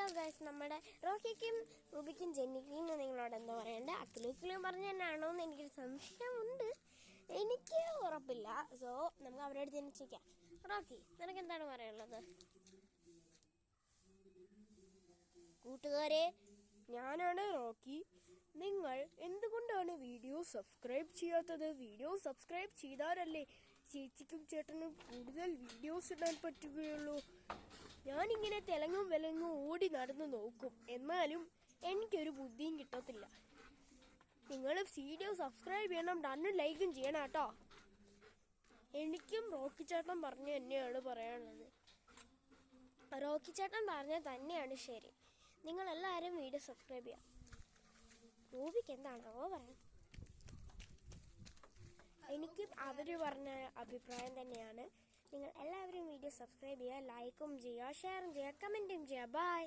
Hello guys, നമ്മുടെ റോക്കിക്കും റൂബിക്കും ജെന്നിക്കും നിങ്ങളോട് എന്താ പറയണ്ടേ? അക്കിലും പറഞ്ഞു തന്നെയാണോ എന്ന് എനിക്കൊരു സംശയമുണ്ട്. എനിക്ക് ഉറപ്പില്ല. സോ നമുക്ക് അവരുടെ അടുത്ത് തന്നെ ചോദിക്കാം. റോക്കി, നിനക്ക് എന്താണ് പറയാനുള്ളത്? കൂട്ടുകാരെ, ഞാനാണ് റോക്കി. നിങ്ങൾ എന്തുകൊണ്ടാണ് വീഡിയോ സബ്സ്ക്രൈബ് ചെയ്യാത്തത്? വീഡിയോ സബ്സ്ക്രൈബ് ചെയ്താലല്ലേ ചേച്ചിക്കും ചേട്ടനും കൂടുതൽ വീഡിയോസ് ഇടാൻ പറ്റുകയുള്ളൂ. ഞാനിങ്ങനെ തെലങ്ങും വിലങ്ങും ഓടി നടന്നു നോക്കും, എന്നാലും എനിക്കൊരു ബുദ്ധിയും കിട്ടത്തില്ല. നിങ്ങൾ വീഡിയോ സബ്സ്ക്രൈബ് ചെയ്യണം, ഡണ്ണും ലൈക്കും ചെയ്യണം കേട്ടോ. എനിക്കും റോക്കി ചേട്ടൻ പറഞ്ഞു തന്നെയാണ് പറയാനുള്ളത്. റോക്കി ചേട്ടൻ പറഞ്ഞാൽ തന്നെയാണ് ശരി. നിങ്ങളെല്ലാവരും വീഡിയോ സബ്സ്ക്രൈബ് ചെയ്യാം. റൂബിക്ക് എന്താണോ പറയാം. എനിക്കും അവർ പറഞ്ഞ അഭിപ്രായം തന്നെയാണ്. നിങ്ങൾ എല്ലാവരും വീഡിയോ സബ്സ്ക്രൈബ് ചെയ്യുക, ലൈക്കും ചെയ്യുക, ഷെയറും ചെയ്യുക, കമൻറ്റും ചെയ്യുക. ബൈ.